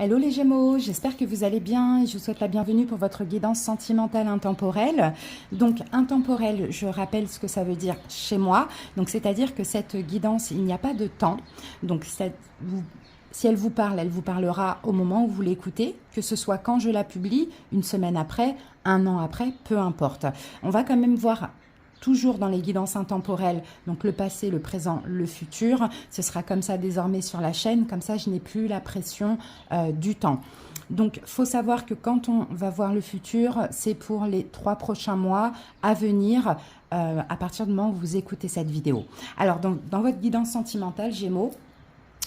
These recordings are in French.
Hello les Gémeaux, j'espère que vous allez bien et je vous souhaite la bienvenue pour votre guidance sentimentale intemporelle. Donc intemporelle, je rappelle ce que ça veut dire chez moi. Donc c'est-à-dire que cette guidance, il n'y a pas de temps. Donc si elle vous parlera au moment où vous l'écoutez, que ce soit quand je la publie, une semaine après, un an après, peu importe. On va quand même voir toujours dans les guidances intemporelles, donc le passé, le présent, le futur. Ce sera comme ça désormais sur la chaîne, comme ça je n'ai plus la pression du temps. Donc, il faut savoir que quand on va voir le futur, c'est pour les 3 prochains mois à venir, à partir du moment où vous écoutez cette vidéo. Alors, dans votre guidance sentimentale, Gémeaux,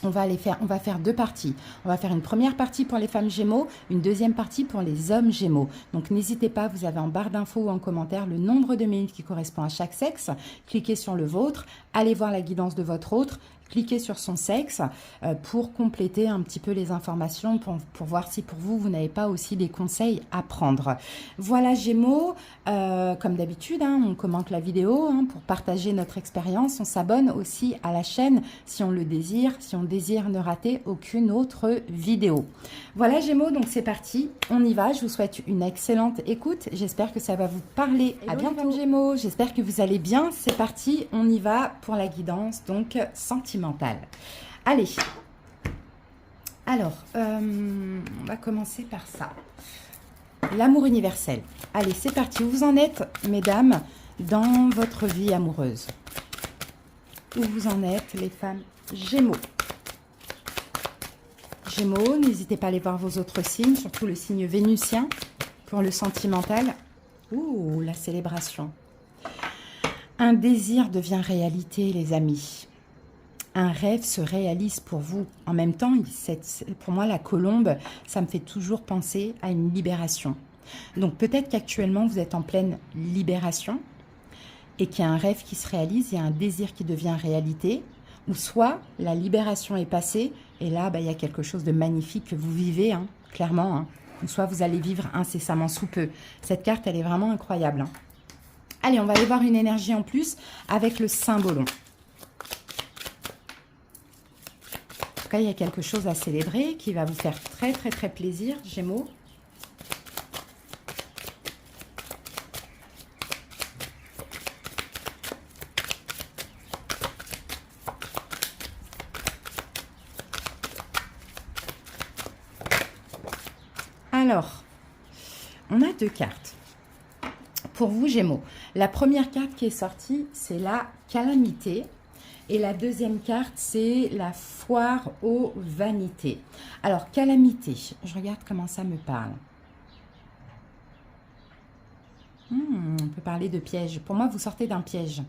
on va faire 2 parties. On va faire une première partie pour les femmes Gémeaux, une deuxième partie pour les hommes Gémeaux. Donc n'hésitez pas, vous avez en barre d'infos ou en commentaire le nombre de minutes qui correspond à chaque sexe. Cliquez sur le vôtre, allez voir la guidance de votre autre, cliquez sur son sexe pour compléter un petit peu les informations, pour voir si pour vous, vous n'avez pas aussi des conseils à prendre. Voilà Gémeaux, comme d'habitude, on commente la vidéo pour partager notre expérience. On s'abonne aussi à la chaîne si on le désire, si on désire ne rater aucune autre vidéo. Voilà Gémeaux, donc c'est parti, on y va. Je vous souhaite une excellente écoute. J'espère que ça va vous parler. À bientôt Gémeaux, j'espère que vous allez bien. C'est parti, on y va pour la guidance donc sentimentale. Allez, alors, on va commencer par ça. L'amour universel. Allez, c'est parti. Où vous en êtes, mesdames, dans votre vie amoureuse? Où vous en êtes, les femmes Gémeaux? Gémeaux, n'hésitez pas à aller voir vos autres signes, surtout le signe vénusien pour le sentimental. Ouh, la célébration. Un désir devient réalité, les amis. Un rêve se réalise pour vous. En même temps, pour moi, la colombe, ça me fait toujours penser à une libération. Donc peut-être qu'actuellement, vous êtes en pleine libération et qu'il y a un rêve qui se réalise, il y a un désir qui devient réalité, ou soit la libération est passée et là, il y a quelque chose de magnifique que vous vivez, clairement. Ou soit vous allez vivre incessamment sous peu. Cette carte, elle est vraiment incroyable. Allez, on va aller voir une énergie en plus avec le Saint-Ballon. Il y a quelque chose à célébrer qui va vous faire très très très plaisir, Gémeaux. Alors, on a 2 cartes. Pour vous, Gémeaux, la première carte qui est sortie, c'est la calamité. Et la deuxième carte, c'est la foire aux vanités. Alors, calamité, je regarde comment ça me parle. On peut parler de piège. Pour moi, vous sortez d'un piège.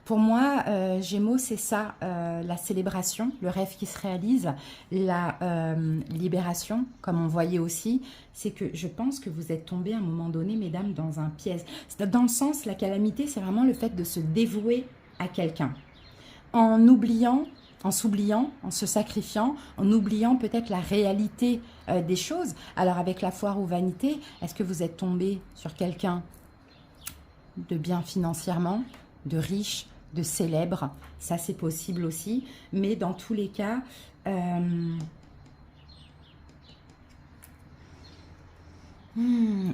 Pour moi, Gémeaux, c'est ça, la célébration, le rêve qui se réalise, la libération, comme on voyait aussi. C'est que je pense que vous êtes tombés à un moment donné, mesdames, dans un piège. Dans le sens, la calamité, c'est vraiment le fait de se dévouer à quelqu'un. En oubliant, en s'oubliant, en se sacrifiant, en oubliant peut-être la réalité des choses. Alors avec la foire aux vanités, est-ce que vous êtes tombé sur quelqu'un de bien financièrement, de riche, de célèbre? Ça c'est possible aussi, mais dans tous les cas, il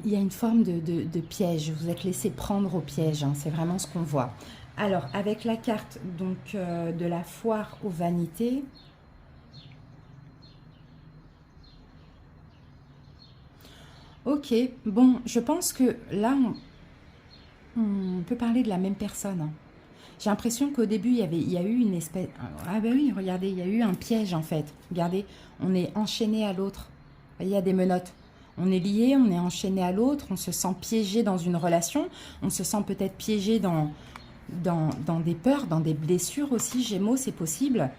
y a une forme de piège. Vous êtes laissé prendre au piège, c'est vraiment ce qu'on voit. Alors, avec la carte donc de la foire aux vanités, ok, bon, je pense que là, on peut parler de la même personne. J'ai l'impression qu'au début, il y a eu une espèce... Ah ben oui, regardez, il y a eu un piège en fait. Regardez, on est enchaîné à l'autre. Il y a des menottes. On est lié, on est enchaîné à l'autre, on se sent piégé dans une relation, on se sent peut-être piégé dans des peurs, dans des blessures aussi, Gémeaux, c'est possible.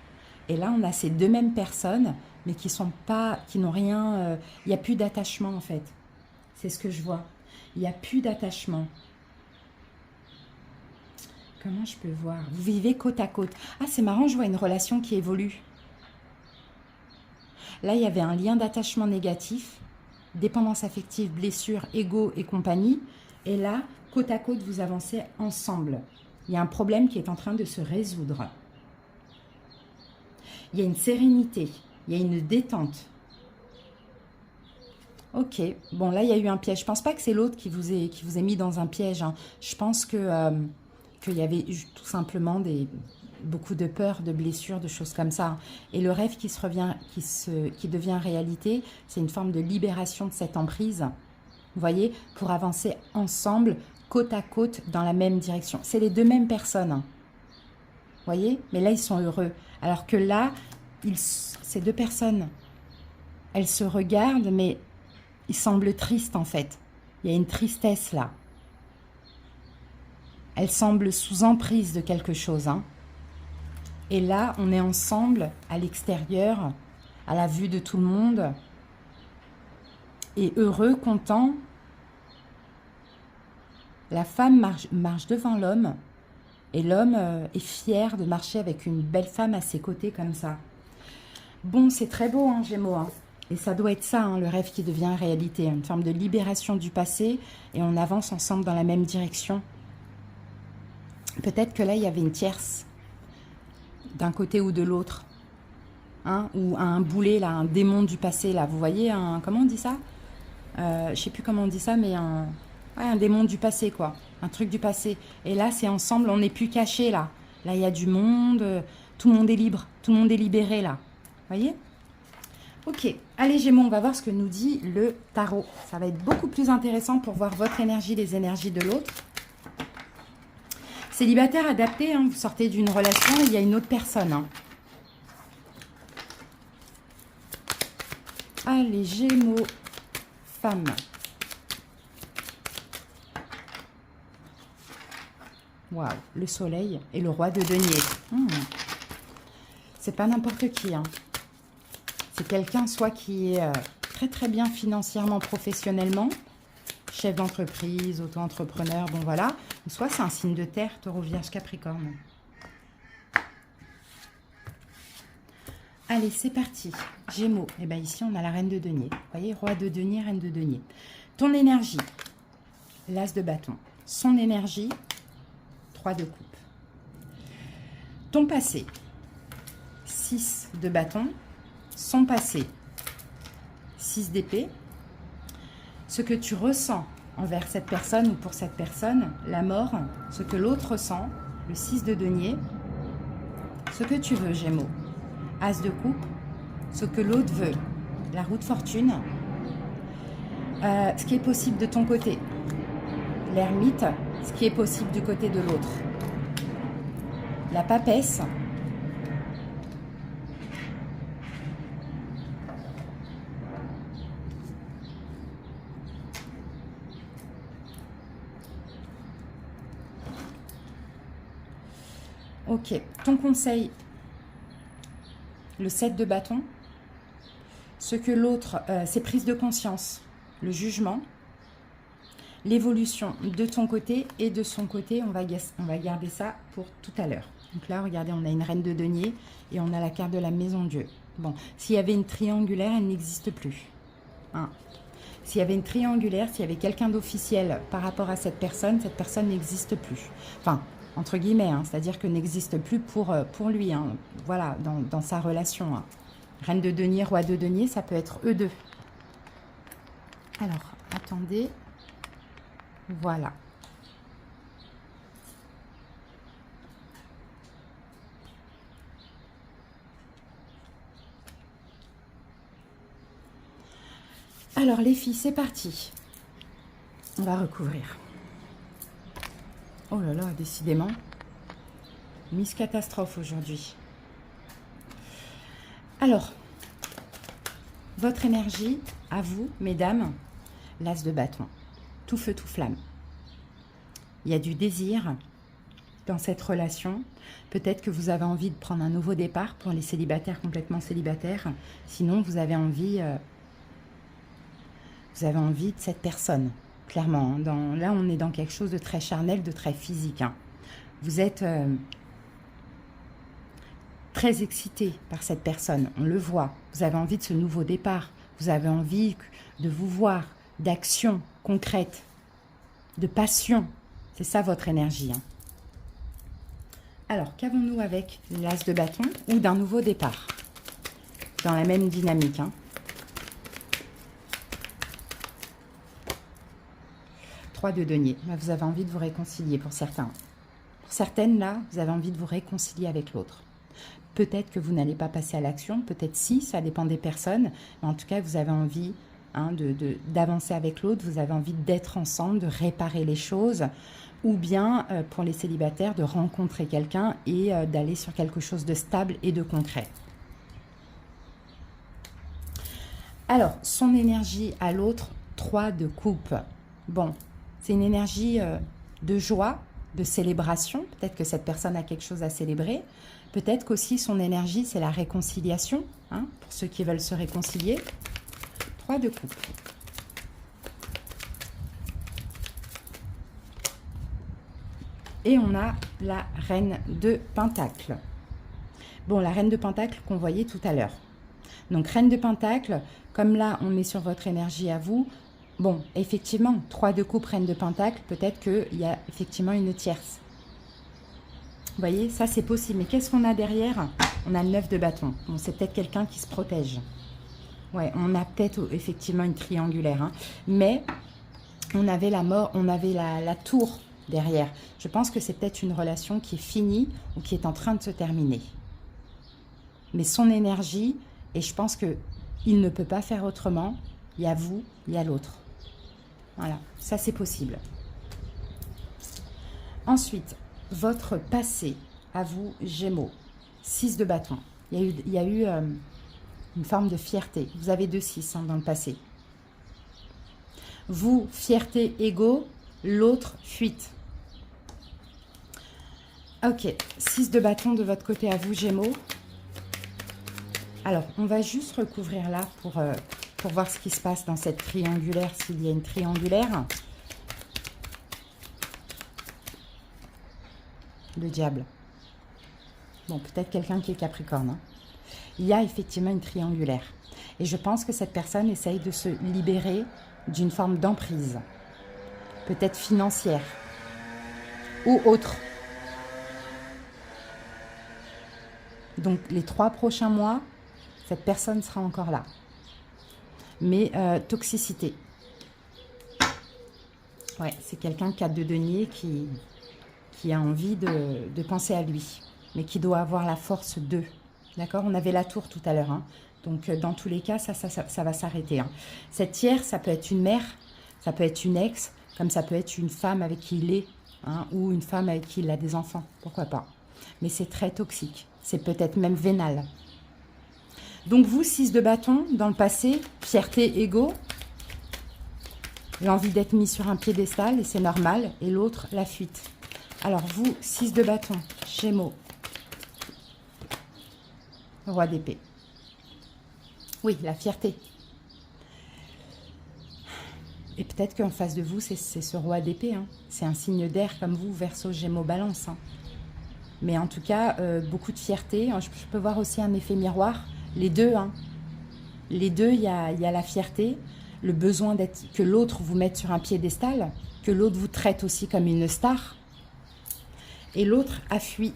Et là, on a ces 2 mêmes personnes, mais qui n'ont rien... il n'y a plus d'attachement, en fait. C'est ce que je vois. Il n'y a plus d'attachement. Comment je peux voir? Vous vivez côte à côte. Ah, c'est marrant, je vois une relation qui évolue. Là, il y avait un lien d'attachement négatif, dépendance affective, blessure, ego et compagnie. Et là, côte à côte, vous avancez ensemble. Il y a un problème qui est en train de se résoudre. Il y a une sérénité, il y a une détente. Ok, bon là il y a eu un piège. Je pense pas que c'est l'autre qui vous ait mis dans un piège, hein. Je pense que qu'il y avait tout simplement beaucoup de peur, de blessures, de choses comme ça, hein. Et le rêve qui devient réalité, c'est une forme de libération de cette emprise, vous voyez, pour avancer ensemble, côte à côte, dans la même direction. C'est les deux mêmes personnes, hein. Vous voyez, mais là ils sont heureux. Alors que là, ces deux personnes, elles se regardent, mais ils semblent tristes en fait. Il y a une tristesse là. Elles semblent sous emprise de quelque chose, hein. Et là, on est ensemble à l'extérieur, à la vue de tout le monde. Et heureux, content. La femme marche devant l'homme. Et l'homme est fier de marcher avec une belle femme à ses côtés comme ça. Bon, c'est très beau, hein, Gémeaux, hein. Et ça doit être ça, hein, le rêve qui devient réalité. Une forme de libération du passé et on avance ensemble dans la même direction. Peut-être que là, il y avait une tierce, d'un côté ou de l'autre. Hein, ou un boulet, là, un démon du passé, là. Vous voyez, comment on dit ça? Je sais plus comment on dit ça, mais ouais, un démon du passé, quoi. Un truc du passé. Et là, c'est ensemble, on n'est plus cachés, là. Là, il y a du monde, tout le monde est libre, tout le monde est libéré, là. Vous voyez? Ok, allez Gémeaux, on va voir ce que nous dit le tarot. Ça va être beaucoup plus intéressant pour voir votre énergie, les énergies de l'autre. Célibataire adapté, hein, vous sortez d'une relation, il y a une autre personne, hein. Allez, Gémeaux, femme. Waouh, le soleil et le roi de denier. C'est pas n'importe qui, hein. C'est quelqu'un soit qui est très très bien financièrement, professionnellement, chef d'entreprise, auto-entrepreneur, bon voilà. Soit c'est un signe de terre, Taureau, Vierge, Capricorne. Allez, c'est parti. Gémeaux. Et bien ici, on a la reine de denier. Vous voyez, roi de denier, reine de denier. Ton énergie, l'as de bâton. Son énergie, 3 de coupe. Ton passé, 6 de bâton. Son passé, 6 d'épée. Ce que tu ressens envers cette personne ou pour cette personne, la mort, ce que l'autre ressent, le 6 de denier. Ce que tu veux, Gémeaux, as de coupe. Ce que l'autre veut, la roue de fortune. Ce qui est possible de ton côté, l'ermite. Ce qui est possible du côté de l'autre, la papesse. Ok, ton conseil, le 7 de bâton. Ce que l'autre, c'est prise de conscience, le jugement, l'évolution de ton côté et de son côté. On va garder ça pour tout à l'heure. Donc là, regardez, on a une reine de denier et on a la carte de la maison Dieu. Bon, s'il y avait une triangulaire, elle n'existe plus. Hein. S'il y avait une triangulaire, s'il y avait quelqu'un d'officiel par rapport à cette personne n'existe plus. Enfin, entre guillemets, hein, c'est-à-dire que n'existe plus pour lui, hein, voilà, dans sa relation. Hein. Reine de denier, roi de denier, ça peut être eux deux. Alors, attendez. Voilà. Alors, les filles, c'est parti. On va recouvrir. Oh là là, décidément. Miss Catastrophe aujourd'hui. Alors, votre énergie, à vous, mesdames, l'as de bâton. Tout feu, tout flamme. Il y a du désir dans cette relation. Peut-être que vous avez envie de prendre un nouveau départ pour les célibataires, complètement célibataires. Sinon, vous avez envie de cette personne. Clairement, hein. Là, on est dans quelque chose de très charnel, de très physique. Hein. Vous êtes très excité par cette personne, on le voit. Vous avez envie de ce nouveau départ. Vous avez envie de vous voir, d'action concrète, de passion. C'est ça votre énergie. Hein. Alors, qu'avons-nous avec l'as de bâton ou d'un nouveau départ? Dans la même dynamique. Hein. 3 de denier. Là, vous avez envie de vous réconcilier pour certains. Pour certaines, là, vous avez envie de vous réconcilier avec l'autre. Peut-être que vous n'allez pas passer à l'action, peut-être si, ça dépend des personnes. Mais en tout cas, vous avez envie d'avancer avec l'autre, vous avez envie d'être ensemble, de réparer les choses. Ou bien, pour les célibataires, de rencontrer quelqu'un et d'aller sur quelque chose de stable et de concret. Alors, son énergie à l'autre, 3 de coupe. Bon, c'est une énergie de joie, de célébration. Peut-être que cette personne a quelque chose à célébrer. Peut-être qu'aussi son énergie, c'est la réconciliation, hein, pour ceux qui veulent se réconcilier. 3 de coupe. Et on a la reine de Pentacle. Bon, la reine de Pentacle qu'on voyait tout à l'heure. Donc, reine de Pentacle, comme là, on est sur votre énergie à vous. Bon, effectivement, 3 de coupe, reine de Pentacle, peut-être qu'il y a effectivement une tierce. Vous voyez, ça c'est possible. Mais qu'est-ce qu'on a derrière? On a le 9 de bâton. Bon, c'est peut-être quelqu'un qui se protège. Ouais, on a peut-être effectivement une triangulaire. Hein. Mais on avait la mort, on avait la tour derrière. Je pense que c'est peut-être une relation qui est finie ou qui est en train de se terminer. Mais son énergie, et je pense qu'il ne peut pas faire autrement, il y a vous, il y a l'autre. Voilà, ça c'est possible. Ensuite, votre passé, à vous, Gémeaux. 6 de bâton. Il y a eu une forme de fierté. Vous avez 2-6 hein, dans le passé. Vous, fierté, ego, l'autre, fuite. Ok, 6 de bâton de votre côté à vous, Gémeaux. Alors, on va juste recouvrir là pour voir ce qui se passe dans cette triangulaire, s'il y a une triangulaire. Le diable. Bon, peut-être quelqu'un qui est Capricorne. Hein. Il y a effectivement une triangulaire. Et je pense que cette personne essaye de se libérer d'une forme d'emprise. Peut-être financière. Ou autre. Donc, les 3 prochains mois, cette personne sera encore là. Mais toxicité. Ouais, c'est quelqu'un qui a 2 deniers qui a envie de penser à lui. Mais qui doit avoir la force d'eux. D'accord? On avait la tour tout à l'heure. Hein. Donc, dans tous les cas, ça va s'arrêter. Hein. Cette tiers, ça peut être une mère, ça peut être une ex, comme ça peut être une femme avec qui il est, hein, ou une femme avec qui il a des enfants. Pourquoi pas? Mais c'est très toxique. C'est peut-être même vénal. Donc, vous, 6 de bâton, dans le passé, fierté, ego, l'envie d'être mis sur un piédestal, et c'est normal, et l'autre, la fuite. Alors, vous, 6 de bâton, Gémeaux, roi d'épée. Oui, la fierté. Et peut-être qu'en face de vous, c'est ce roi d'épée. Hein. C'est un signe d'air comme vous, Verseau, Gémeaux, Balance. Hein. Mais en tout cas, beaucoup de fierté. Je peux voir aussi un effet miroir. Les deux, hein. Les deux, il y a la fierté, le besoin que l'autre vous mette sur un piédestal, que l'autre vous traite aussi comme une star. Et l'autre a fui.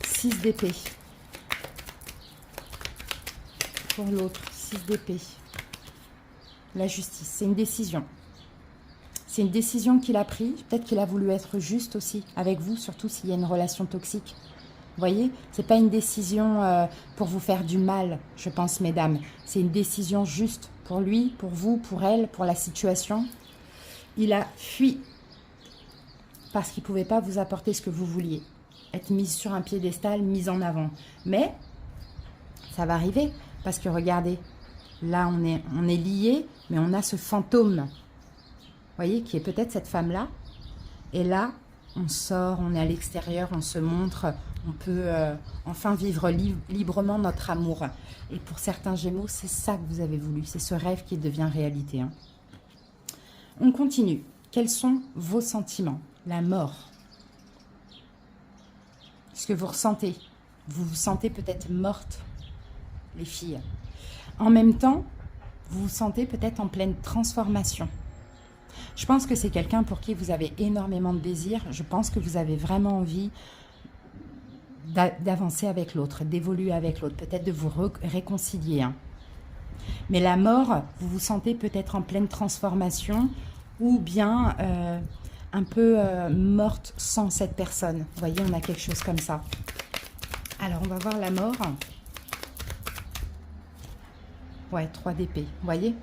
6 d'épée. Pour l'autre, 6 d'épée. La justice, c'est une décision. C'est une décision qu'il a prise. Peut-être qu'il a voulu être juste aussi avec vous, surtout s'il y a une relation toxique. Vous voyez, ce n'est pas une décision pour vous faire du mal, je pense, mesdames. C'est une décision juste pour lui, pour vous, pour elle, pour la situation. Il a fui parce qu'il ne pouvait pas vous apporter ce que vous vouliez. Être mis sur un piédestal, mis en avant. Mais ça va arriver parce que regardez, là on est liés, mais on a ce fantôme, vous voyez, qui est peut-être cette femme-là. Et là, on sort, on est à l'extérieur, on se montre, on peut enfin vivre librement notre amour. Et pour certains Gémeaux, c'est ça que vous avez voulu, c'est ce rêve qui devient réalité. Hein. On continue. Quels sont vos sentiments? La mort. Ce que vous ressentez. Vous vous sentez peut-être morte, les filles. En même temps, vous vous sentez peut-être en pleine transformation. Je pense que c'est quelqu'un pour qui vous avez énormément de désir. Je pense que vous avez vraiment envie d'avancer avec l'autre, d'évoluer avec l'autre, peut-être de vous réconcilier. Hein. Mais la mort, vous vous sentez peut-être en pleine transformation ou bien un peu morte sans cette personne. Vous voyez, on a quelque chose comme ça. Alors, on va voir la mort. Ouais, 3 d'épée, vous voyez,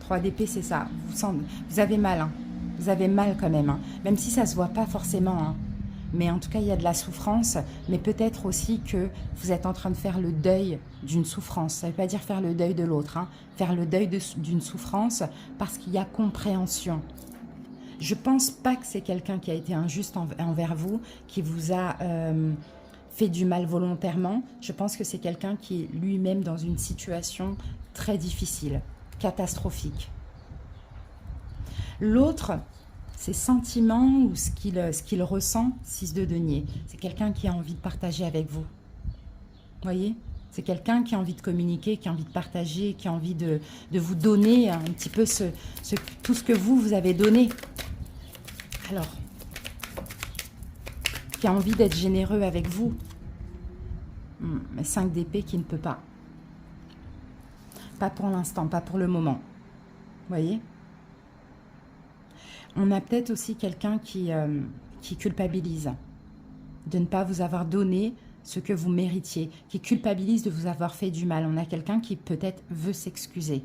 3 d'épée, c'est ça. Vous avez mal, hein. Vous avez mal quand même, hein. Même si ça ne se voit pas forcément, hein. Mais en tout cas, il y a de la souffrance, mais peut-être aussi que vous êtes en train de faire le deuil d'une souffrance. Ça ne veut pas dire faire le deuil de l'autre, hein. Faire le deuil d'une souffrance parce qu'il y a compréhension. Je ne pense pas que c'est quelqu'un qui a été injuste envers vous, qui vous a fait du mal volontairement. Je pense que c'est quelqu'un qui est lui-même dans une situation très difficile, catastrophique. L'autre, ses sentiments ou ce qu'il ressent, 6 de denier. C'est quelqu'un qui a envie de partager avec vous. Vous voyez? C'est quelqu'un qui a envie de communiquer, qui a envie de partager, qui a envie de vous donner un petit peu tout ce que vous avez donné. Alors, qui a envie d'être généreux avec vous. Mais 5 d'épée qui ne peut pas. Pas pour l'instant, pas pour le moment. Vous voyez? On a peut-être aussi quelqu'un qui culpabilise de ne pas vous avoir donné ce que vous méritiez, qui culpabilise de vous avoir fait du mal. On a quelqu'un qui peut-être veut s'excuser.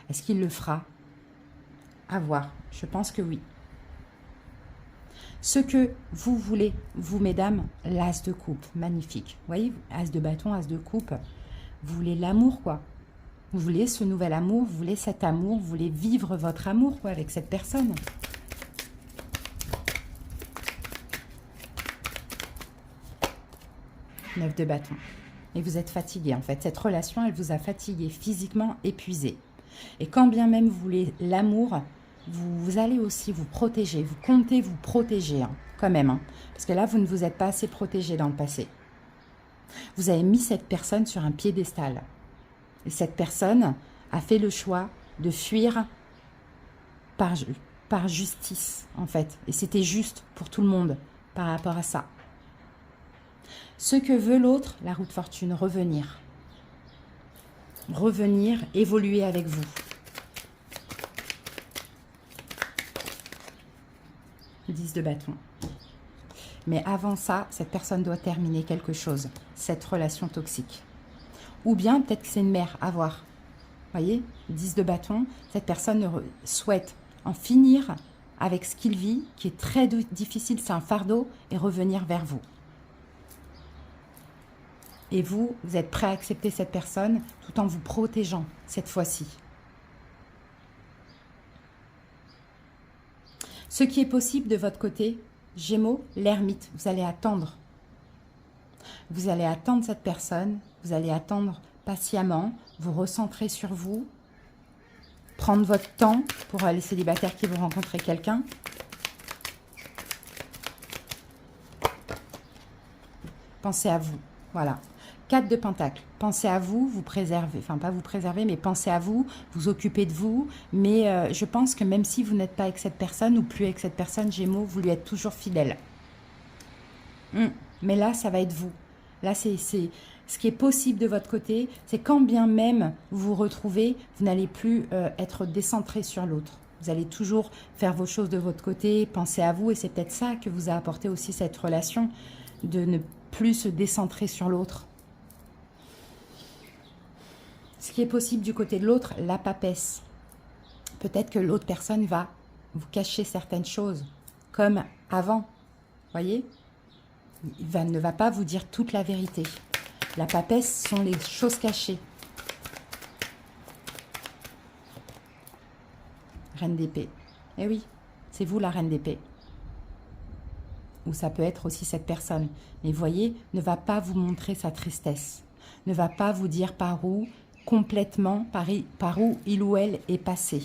Est-ce qu'il le fera? À voir. Je pense que oui. Ce que vous voulez, vous mesdames, l'as de coupe, magnifique. Vous voyez, as de bâton, as de coupe. Vous voulez l'amour, quoi. Vous voulez ce nouvel amour, vous voulez cet amour, vous voulez vivre votre amour, quoi, avec cette personne. Neuf de bâton. Et vous êtes fatigué, en fait. Cette relation, elle vous a fatigué, physiquement épuisé. Et quand bien même vous voulez l'amour, vous allez aussi vous protéger. Vous comptez vous protéger, hein, quand même. Hein, parce que là, vous ne vous êtes pas assez protégé dans le passé. Vous avez mis cette personne sur un piédestal. Et cette personne a fait le choix de fuir par justice, en fait. Et c'était juste pour tout le monde par rapport à ça. Ce que veut l'autre, la roue de fortune, revenir. Revenir, évoluer avec vous. Dix de bâton. Mais avant ça, cette personne doit terminer quelque chose, cette relation toxique. Ou bien peut-être que c'est une mère, à voir. Vous voyez, 10 de bâton, cette personne souhaite en finir avec ce qu'il vit, qui est très difficile, c'est un fardeau, et revenir vers vous. Et vous, vous êtes prêt à accepter cette personne tout en vous protégeant cette fois-ci. Ce qui est possible de votre côté, Gémeaux, l'ermite, vous allez attendre. Vous allez attendre cette personne, vous allez attendre patiemment, vous recentrer sur vous, prendre votre temps pour les célibataires qui vont rencontrer quelqu'un. Pensez à vous, voilà. 4 de Pentacle, pensez à vous, vous préservez, enfin pas vous préservez, mais pensez à vous, vous occupez de vous. Mais je pense que même si vous n'êtes pas avec cette personne ou plus avec cette personne, Gémeaux, vous lui êtes toujours fidèle. Mais là, ça va être vous. Là, c'est ce qui est possible de votre côté, c'est quand bien même vous vous retrouvez, vous n'allez plus être décentré sur l'autre. Vous allez toujours faire vos choses de votre côté, penser à vous, et c'est peut-être ça que vous a apporté aussi cette relation, de ne plus se décentrer sur l'autre. Ce qui est possible du côté de l'autre, la papesse. Peut-être que l'autre personne va vous cacher certaines choses, comme avant, voyez ? Il ne va pas vous dire toute la vérité. La papesse sont les choses cachées. Reine d'épée. Eh oui, c'est vous la reine d'épée. Ou ça peut être aussi cette personne. Mais voyez, ne va pas vous montrer sa tristesse. Ne va pas vous dire par où, complètement, par où il ou elle est passé.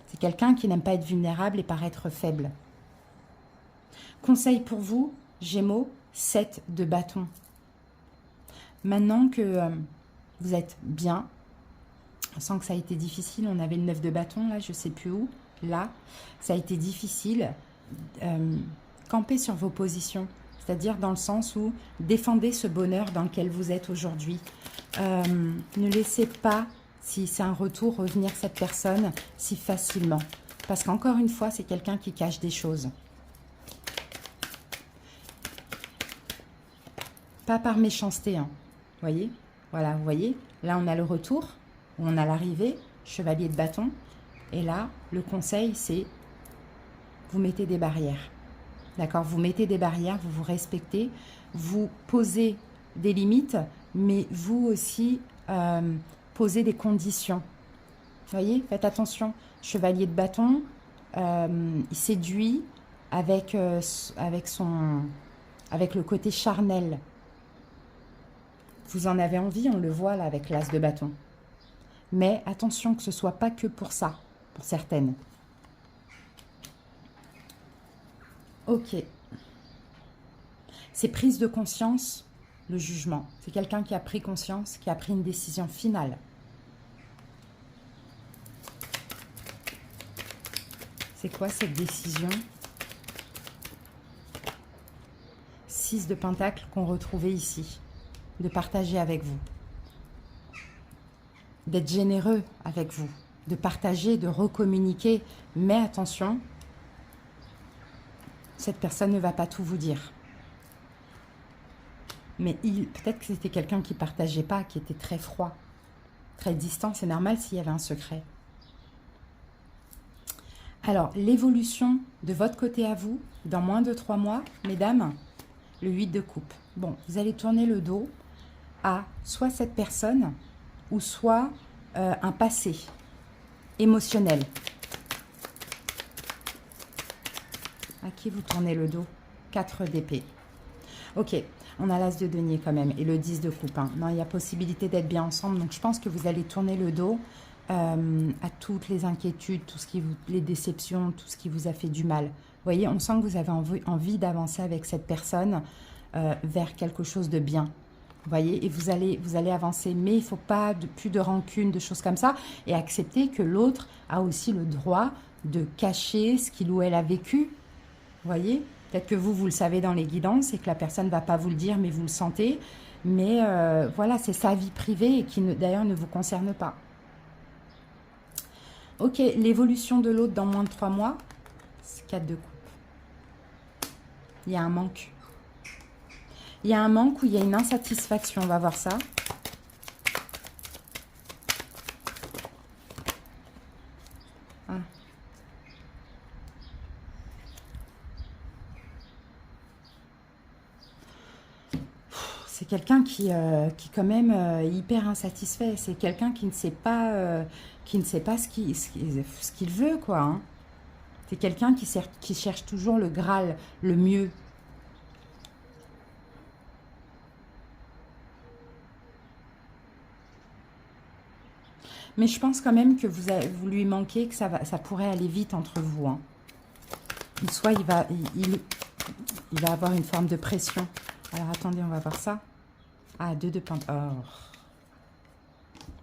C'est quelqu'un qui n'aime pas être vulnérable et paraître faible. Conseil pour vous, Gémeaux, 7 de bâton. Maintenant que vous êtes bien, on sent que ça a été difficile. On avait le 9 de bâton, là, je ne sais plus où. Là, ça a été difficile. Campez sur vos positions. C'est-à-dire dans le sens où défendez ce bonheur dans lequel vous êtes aujourd'hui. Ne laissez pas, si c'est un retour, revenir cette personne si facilement. Parce qu'encore une fois, c'est quelqu'un qui cache des choses. Pas par méchanceté, hein. Voyez? Voilà, vous voyez? Là, on a le retour, on a l'arrivée, chevalier de bâton. Et là, le conseil, c'est vous mettez des barrières. D'accord? Vous mettez des barrières, vous vous respectez, vous posez des limites, mais vous aussi posez des conditions. Vous voyez? Faites attention. Chevalier de bâton, il séduit avec le côté charnel. Vous en avez envie, on le voit là avec l'as de bâton. Mais attention que ce ne soit pas que pour ça, pour certaines. Ok. C'est prise de conscience, le jugement. C'est quelqu'un qui a pris conscience, qui a pris une décision finale. C'est quoi cette décision? 6 de pentacles qu'on retrouvait ici. De partager avec vous. D'être généreux avec vous. De partager, de recommuniquer. Mais attention, cette personne ne va pas tout vous dire. Mais peut-être que c'était quelqu'un qui ne partageait pas, qui était très froid, très distant. C'est normal s'il y avait un secret. Alors, l'évolution de votre côté à vous, dans moins de 3 mois, mesdames, le 8 de coupe. Bon, vous allez tourner le dos à soit cette personne, ou soit un passé émotionnel. À qui vous tournez le dos? 4 d'épée. Ok, on a l'as de denier quand même, et le 10 de coupe. Hein. Non, il y a possibilité d'être bien ensemble, donc je pense que vous allez tourner le dos à toutes les inquiétudes, les déceptions, tout ce qui vous a fait du mal. Vous voyez, on sent que vous avez envie d'avancer avec cette personne vers quelque chose de bien. Vous voyez, et vous allez avancer, mais il ne faut pas plus de rancune, de choses comme ça, et accepter que l'autre a aussi le droit de cacher ce qu'il ou elle a vécu. Vous voyez, peut-être que vous le savez dans les guidances, et que la personne ne va pas vous le dire, mais vous le sentez. Mais voilà, c'est sa vie privée, et qui d'ailleurs ne vous concerne pas. Ok, l'évolution de l'autre dans moins de 3 mois, c'est 4 de coupe. Il y a un manque. Il y a un manque ou il y a une insatisfaction, on va voir ça. Ah. C'est quelqu'un qui quand même est hyper insatisfait. C'est quelqu'un qui ne sait pas, ce qu'il veut, quoi. Hein. C'est quelqu'un qui cherche toujours le Graal, le mieux. Mais je pense quand même que vous lui manquez, que ça pourrait aller vite entre vous. Hein. Soit il va avoir une forme de pression. Alors attendez, on va voir ça. Ah, 2 de pentacles. Oh.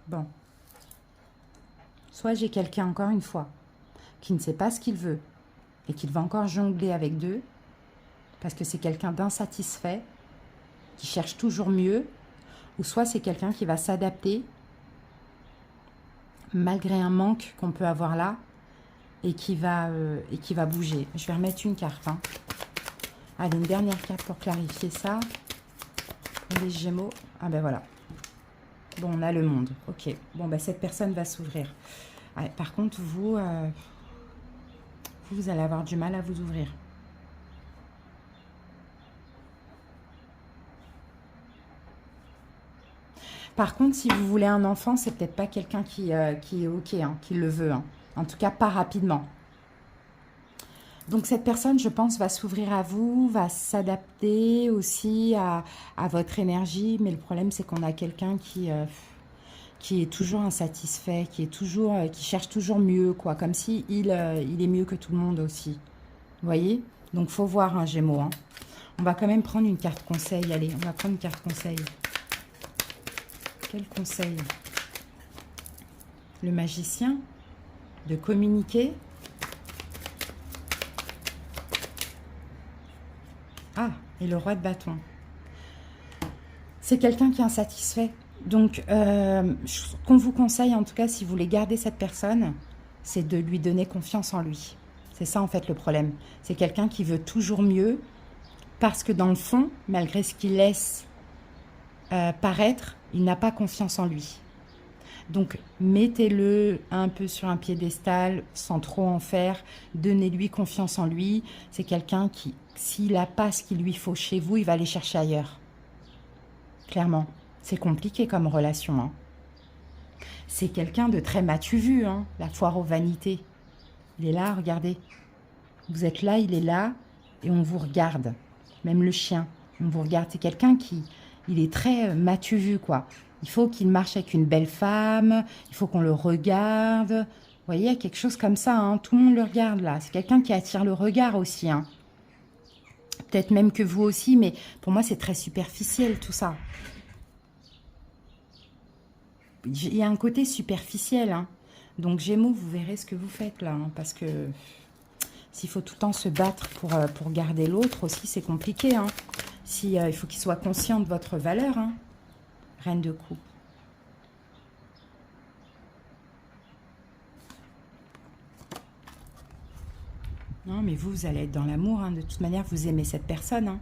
Bon. Soit j'ai quelqu'un, encore une fois, qui ne sait pas ce qu'il veut et qu'il va encore jongler avec 2, parce que c'est quelqu'un d'insatisfait, qui cherche toujours mieux, ou soit c'est quelqu'un qui va s'adapter malgré un manque qu'on peut avoir là, et qui va bouger. Je vais remettre une carte. Hein. Allez, une dernière carte pour clarifier ça. Pour les Gémeaux. Ah ben voilà. Bon, on a le monde. Ok. Bon, ben cette personne va s'ouvrir. Ouais, par contre, vous allez avoir du mal à vous ouvrir. Par contre, si vous voulez un enfant, c'est peut-être pas quelqu'un qui est OK, hein, qui le veut. Hein. En tout cas, pas rapidement. Donc, cette personne, je pense, va s'ouvrir à vous, va s'adapter aussi à votre énergie. Mais le problème, c'est qu'on a quelqu'un qui est toujours insatisfait, qui cherche toujours mieux, quoi. Comme si il est mieux que tout le monde aussi. Vous voyez? Donc, faut voir un Gémeaux. Hein. On va quand même prendre une carte conseil. Allez, on va prendre une carte conseil. Quel conseil? Le magicien, de communiquer. Ah, et le roi de bâton. C'est quelqu'un qui est insatisfait. Donc, qu'on vous conseille, en tout cas, si vous voulez garder cette personne, c'est de lui donner confiance en lui. C'est ça en fait le problème. C'est quelqu'un qui veut toujours mieux parce que dans le fond, malgré ce qu'il laisse paraître, il n'a pas confiance en lui. Donc mettez-le un peu sur un piédestal sans trop en faire, donnez-lui confiance en lui. C'est quelqu'un qui, s'il n'a pas ce qu'il lui faut chez vous, il va aller chercher ailleurs. Clairement, c'est compliqué comme relation. Hein. C'est quelqu'un de très m'as-tu vu, hein, la foire aux vanités. Il est là, regardez. Vous êtes là, il est là, et on vous regarde. Même le chien, on vous regarde. C'est quelqu'un qui, il est très m'as-tu vu, quoi. Il faut qu'il marche avec une belle femme, il faut qu'on le regarde. Vous voyez, il y a quelque chose comme ça, hein. Tout le monde le regarde, là. C'est quelqu'un qui attire le regard aussi, hein. Peut-être même que vous aussi, mais pour moi, c'est très superficiel, tout ça. Il y a un côté superficiel, hein. Donc, Gémeaux, vous verrez ce que vous faites, là, hein, parce que s'il faut tout le temps se battre pour garder l'autre aussi, c'est compliqué, hein. Il faut qu'il soit conscient de votre valeur, hein. Reine de coupe. Non, mais vous allez être dans l'amour, hein. De toute manière, vous aimez cette personne, hein.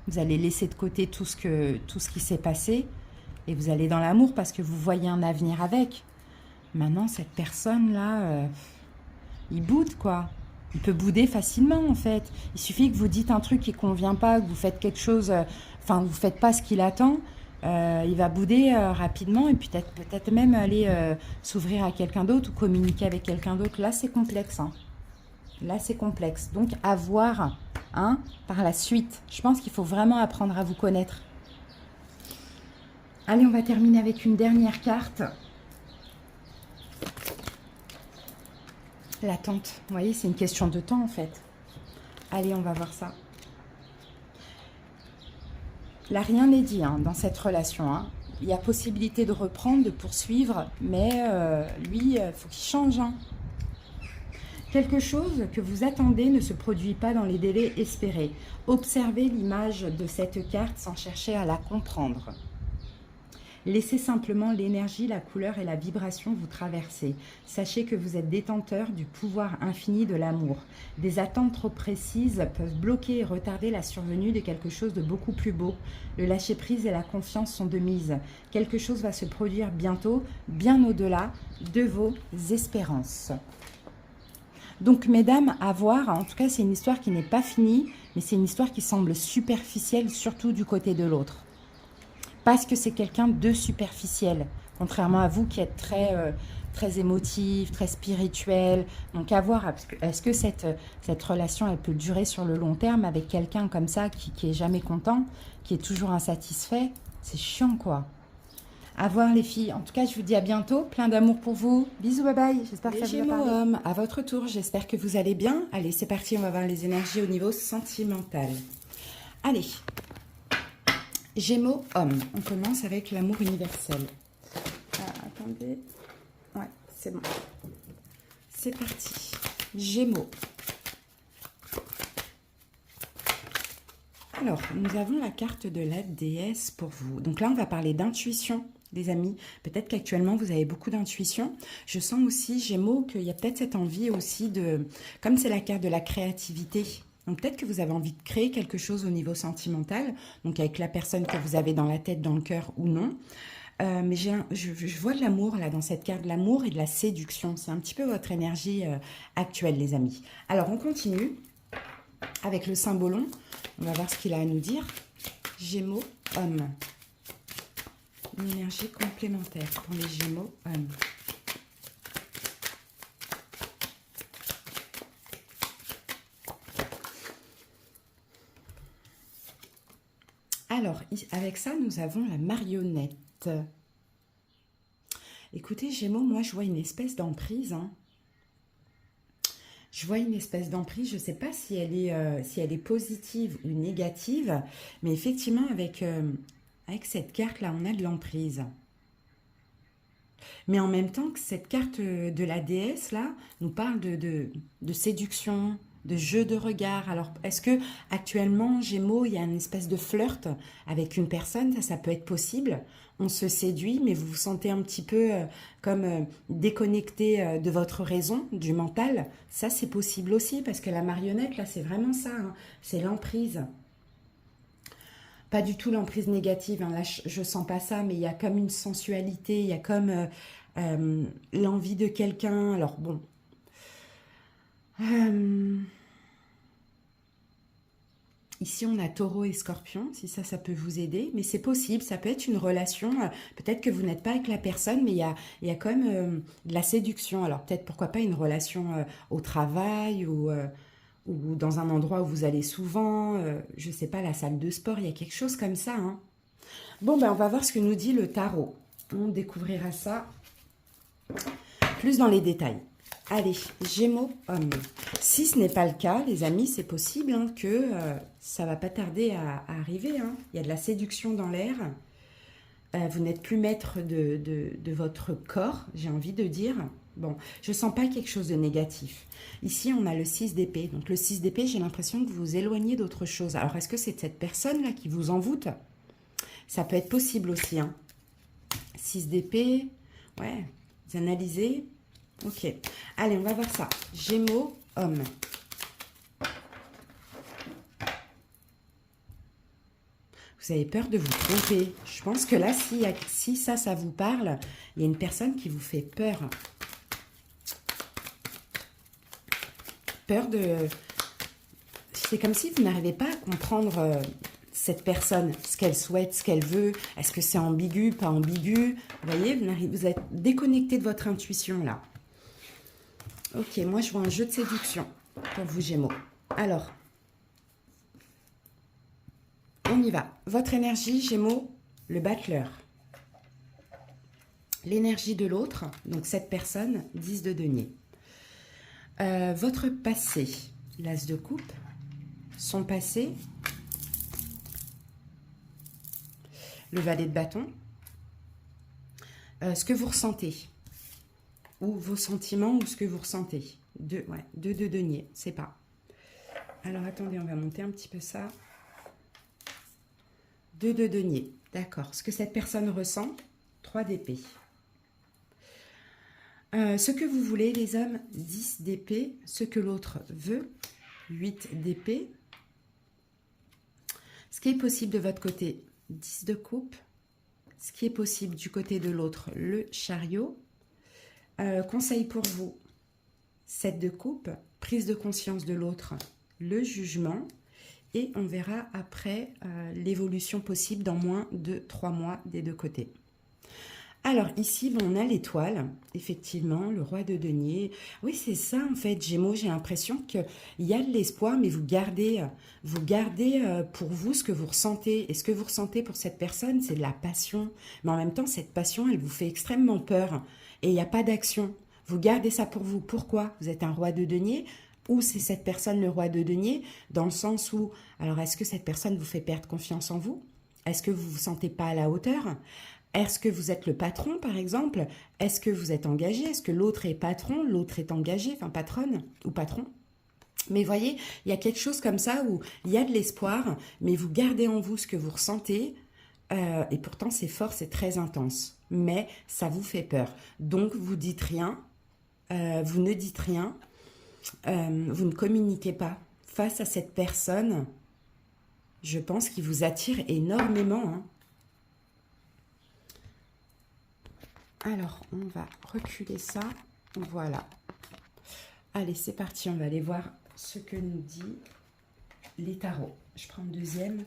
Vous allez laisser de côté tout ce qui s'est passé et vous allez dans l'amour parce que vous voyez un avenir avec. Maintenant, cette personne-là, il boude, quoi. Il peut bouder facilement, en fait. Il suffit que vous dites un truc qui ne convient pas, que vous faites quelque chose, enfin, vous ne faites pas ce qu'il attend, il va bouder rapidement et peut-être même aller s'ouvrir à quelqu'un d'autre ou communiquer avec quelqu'un d'autre. Là, c'est complexe, hein. Là, c'est complexe. Donc, à voir, hein, par la suite. Je pense qu'il faut vraiment apprendre à vous connaître. Allez, on va terminer avec une dernière carte. L'attente. Vous voyez, c'est une question de temps, en fait. Allez, on va voir ça. Là, rien n'est dit, hein, dans cette relation, hein. Il y a possibilité de reprendre, de poursuivre, mais lui, il faut qu'il change, hein. Quelque chose que vous attendez ne se produit pas dans les délais espérés. Observez l'image de cette carte sans chercher à la comprendre. Laissez simplement l'énergie, la couleur et la vibration vous traverser. Sachez que vous êtes détenteur du pouvoir infini de l'amour. Des attentes trop précises peuvent bloquer et retarder la survenue de quelque chose de beaucoup plus beau. Le lâcher-prise et la confiance sont de mise. Quelque chose va se produire bientôt, bien au-delà de vos espérances. Donc, mesdames, à voir. En tout cas, c'est une histoire qui n'est pas finie, mais c'est une histoire qui semble superficielle, surtout du côté de l'autre. Parce que c'est quelqu'un de superficiel, contrairement à vous qui êtes très émotif, très spirituel. Donc, à voir, est-ce que cette relation, elle peut durer sur le long terme avec quelqu'un comme ça qui est jamais content, qui est toujours insatisfait? C'est chiant, quoi. À voir les filles. En tout cas, je vous dis à bientôt. Plein d'amour pour vous. Bisous, bye bye. J'espère que ça vous a parlé. Hommes, à votre tour. J'espère que vous allez bien. Allez, c'est parti. On va voir les énergies au niveau sentimental. Allez. Gémeaux, homme. On commence avec l'amour universel. Ah, attendez. Ouais, c'est bon. C'est parti. Gémeaux. Alors, nous avons la carte de la déesse pour vous. Donc là, on va parler d'intuition. Les amis, peut-être qu'actuellement vous avez beaucoup d'intuition. Je sens aussi, Gémeaux, qu'il y a peut-être cette envie aussi de, comme c'est la carte de la créativité, donc peut-être que vous avez envie de créer quelque chose au niveau sentimental, donc avec la personne que vous avez dans la tête, dans le cœur ou non. Mais je vois de l'amour là dans cette carte, de l'amour et de la séduction. C'est un petit peu votre énergie actuelle, les amis. Alors on continue avec le symbolon. On va voir ce qu'il a à nous dire. Gémeaux, homme. Une énergie complémentaire pour les Gémeaux hommes. Alors, avec ça, nous avons la marionnette. Écoutez, Gémeaux, moi, je vois une espèce d'emprise. Hein. Je vois une espèce d'emprise. Je ne sais pas si elle est positive ou négative, mais effectivement, avec cette carte-là, on a de l'emprise. Mais en même temps que cette carte de la déesse, là, nous parle de séduction, de jeu de regard. Alors, est-ce que actuellement, Gémeaux, il y a une espèce de flirt avec une personne? Ça peut être possible. On se séduit, mais vous vous sentez un petit peu comme déconnecté de votre raison, du mental. Ça, c'est possible aussi, parce que la marionnette, là, c'est vraiment ça, hein. C'est l'emprise. Pas du tout l'emprise négative, hein. Là, je sens pas ça, mais il y a comme une sensualité, il y a comme l'envie de quelqu'un. Alors, bon. Ici, on a Taureau et Scorpion, si ça peut vous aider. Mais c'est possible, ça peut être une relation. Peut-être que vous n'êtes pas avec la personne, mais il y a quand même de la séduction. Alors peut-être, pourquoi pas, une relation au travail ou dans un endroit où vous allez souvent. Je ne sais pas, la salle de sport, il y a quelque chose comme ça, hein. Bon, ben, on va voir ce que nous dit le tarot. On découvrira ça plus dans les détails. Allez, Gémeaux, homme. Si ce n'est pas le cas, les amis, c'est possible hein, que ça va pas tarder à arriver, hein. Il y a de la séduction dans l'air. Vous n'êtes plus maître de votre corps, j'ai envie de dire. Bon, je sens pas quelque chose de négatif. Ici, on a le 6 d'épée. Donc le 6 d'épée, j'ai l'impression que vous vous éloignez d'autre chose. Alors, est-ce que c'est cette personne-là qui vous envoûte? Ça peut être possible aussi, hein. 6 d'épée, ouais, vous analysez. Ok, allez, on va voir ça. Gémeaux, homme. Vous avez peur de vous tromper. Je pense que là, si ça vous parle, il y a une personne qui vous fait peur. Peur de... C'est comme si vous n'arrivez pas à comprendre cette personne, ce qu'elle souhaite, ce qu'elle veut. Est-ce que c'est ambigu, pas ambigu? Vous voyez, vous êtes déconnecté de votre intuition, là. Ok, moi je vois un jeu de séduction pour vous Gémeaux. Alors, on y va. Votre énergie Gémeaux, le battleur. L'énergie de l'autre, donc cette personne, 10 de denier. Votre passé, l'as de coupe. Son passé, le valet de bâton. Ce que vous ressentez. Ou vos sentiments, ou ce que vous ressentez. Deux de denier, c'est pas. Alors, attendez, on va monter un petit peu ça. 2 de denier, d'accord. Ce que cette personne ressent, 3 d'épée. Ce que vous voulez, les hommes, 10 d'épée. Ce que l'autre veut, 8 d'épée. Ce qui est possible de votre côté, 10 de coupe. Ce qui est possible du côté de l'autre, le chariot. Conseil pour vous, 7 de coupe, prise de conscience de l'autre, le jugement, et on verra après l'évolution possible dans moins de 3 mois des deux côtés. Alors ici, bon, on a l'étoile, effectivement, le roi de denier. Oui, c'est ça en fait, Gémeaux, j'ai l'impression qu'il y a de l'espoir, mais vous gardez pour vous ce que vous ressentez. Et ce que vous ressentez pour cette personne, c'est de la passion. Mais en même temps, cette passion, elle vous fait extrêmement peur. Et il n'y a pas d'action. Vous gardez ça pour vous. Pourquoi? Vous êtes un roi de denier ou c'est cette personne le roi de denier? Dans le sens où, alors est-ce que cette personne vous fait perdre confiance en vous? Est-ce que vous ne vous sentez pas à la hauteur? Est-ce que vous êtes le patron, par exemple? Est-ce que vous êtes engagé? Est-ce que l'autre est patron, l'autre est engagé, enfin patronne ou patron? Mais voyez, il y a quelque chose comme ça où il y a de l'espoir, mais vous gardez en vous ce que vous ressentez, et pourtant c'est fort, c'est très intense. Mais ça vous fait peur. Donc vous dites rien, vous ne dites rien, vous ne communiquez pas face à cette personne. Je pense qu'il vous attire énormément, hein. Alors, on va reculer ça. Voilà. Allez, c'est parti. On va aller voir ce que nous dit les tarots. Je prends le deuxième.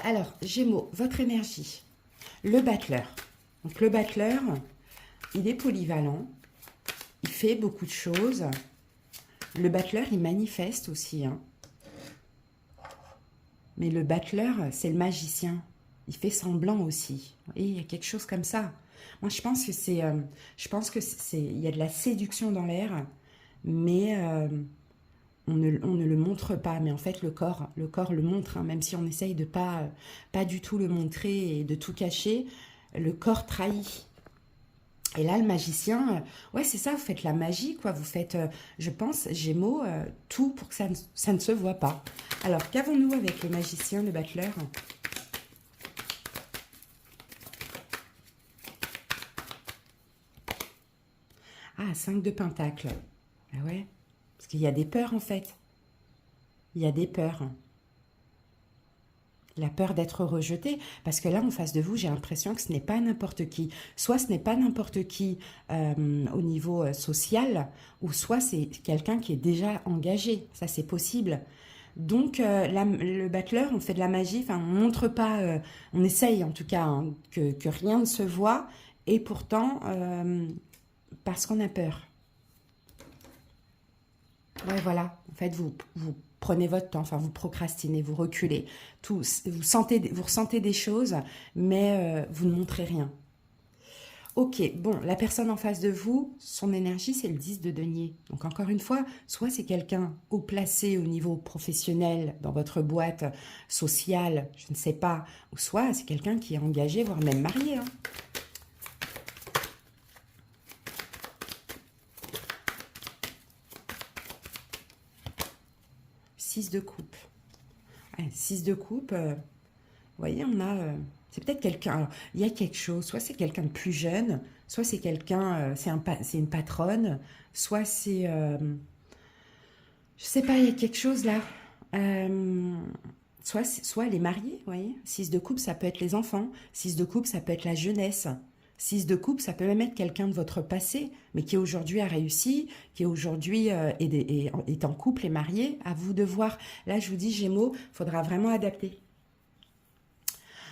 Alors, Gémeaux, votre énergie. Le battleur. Donc, le battleur, il est polyvalent. Il fait beaucoup de choses. Le battleur, il manifeste aussi, hein. Mais le battleur, c'est le magicien. Il fait semblant aussi. Et il y a quelque chose comme ça. Moi, je pense que il y a de la séduction dans l'air, mais on ne le montre pas. Mais en fait, le corps le montre, hein, même si on essaye de pas du tout le montrer et de tout cacher, le corps trahit. Et là, le magicien, ouais, c'est ça, vous faites la magie, quoi. Vous faites, je pense, Gémeaux, tout pour que ça ne se voit pas. Alors, qu'avons-nous avec le magicien, le battleur? Ah, 5 de Pentacle. Ah ouais, parce qu'il y a des peurs, en fait. Il y a des peurs. La peur d'être rejeté, parce que là, en face de vous, j'ai l'impression que ce n'est pas n'importe qui. Soit ce n'est pas n'importe qui au niveau social, ou soit c'est quelqu'un qui est déjà engagé. Ça, c'est possible. Donc, le battleur, on fait de la magie, enfin, on montre pas, on essaye en tout cas, hein, que rien ne se voit, et pourtant, parce qu'on a peur. Ouais, voilà. En fait, vous prenez votre temps, enfin, vous procrastinez, vous reculez. Tout, vous ressentez des choses, mais vous ne montrez rien. Ok, bon, la personne en face de vous, son énergie, c'est le 10 de denier. Donc, encore une fois, soit c'est quelqu'un haut placé au niveau professionnel dans votre boîte sociale, je ne sais pas, ou soit c'est quelqu'un qui est engagé, voire même marié, hein. 6 de coupe. Ouais, 6 de coupe, vous voyez, on a... c'est peut-être quelqu'un... Alors, il y a quelque chose, soit c'est quelqu'un de plus jeune, soit c'est quelqu'un... c'est une patronne, soit c'est... je sais pas, il y a quelque chose là. Euh, soit elle est mariée, vous voyez. 6 de coupe, ça peut être les enfants. 6 de coupe, ça peut être la jeunesse. 6 de coupe, ça peut même être quelqu'un de votre passé, mais qui aujourd'hui a réussi, qui aujourd'hui est en couple et marié. À vous de voir. Là, je vous dis, Gémeaux, il faudra vraiment adapter.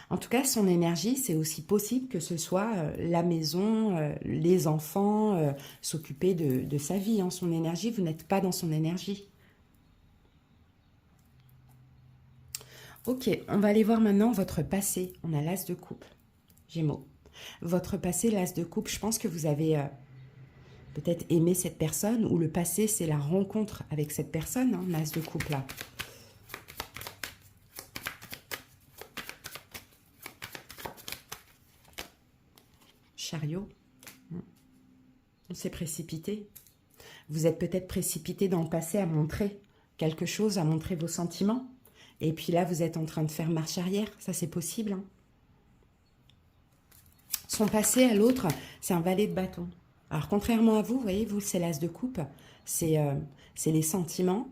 En tout cas, son énergie, c'est aussi possible que ce soit la maison, les enfants, s'occuper de sa vie, hein. Son énergie, vous n'êtes pas dans son énergie. Ok, on va aller voir maintenant votre passé. On a l'as de coupe, Gémeaux. Votre passé, l'as de coupe, je pense que vous avez peut-être aimé cette personne, ou le passé, c'est la rencontre avec cette personne, hein, l'as de coupe là. Chariot. On s'est précipité. Vous êtes peut-être précipité dans le passé à montrer quelque chose, à montrer vos sentiments. Et puis là, vous êtes en train de faire marche arrière. Ça, c'est possible, hein. Son passé à l'autre, c'est un valet de bâton. Alors, contrairement à vous, voyez, vous, c'est l'as de coupe. C'est les sentiments.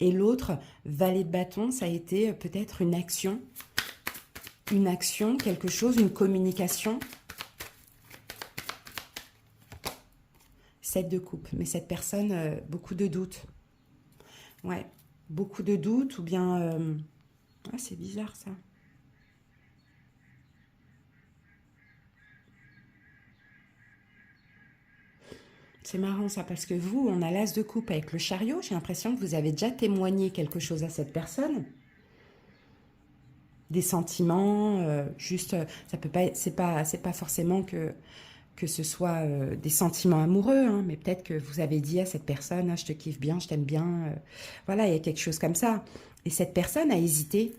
Et l'autre, valet de bâton, ça a été peut-être une action, quelque chose, une communication. 7 de coupe. Mais cette personne, beaucoup de doutes. Ouais, beaucoup de doutes ou bien... ah, c'est bizarre ça. C'est marrant ça, parce que vous, on a l'as de coupe avec le chariot. J'ai l'impression que vous avez déjà témoigné quelque chose à cette personne. Des sentiments, juste, ça peut pas, c'est pas forcément que ce soit des sentiments amoureux, hein, mais peut-être que vous avez dit à cette personne, ah, je te kiffe bien, je t'aime bien. Voilà, il y a quelque chose comme ça. Et cette personne a hésité.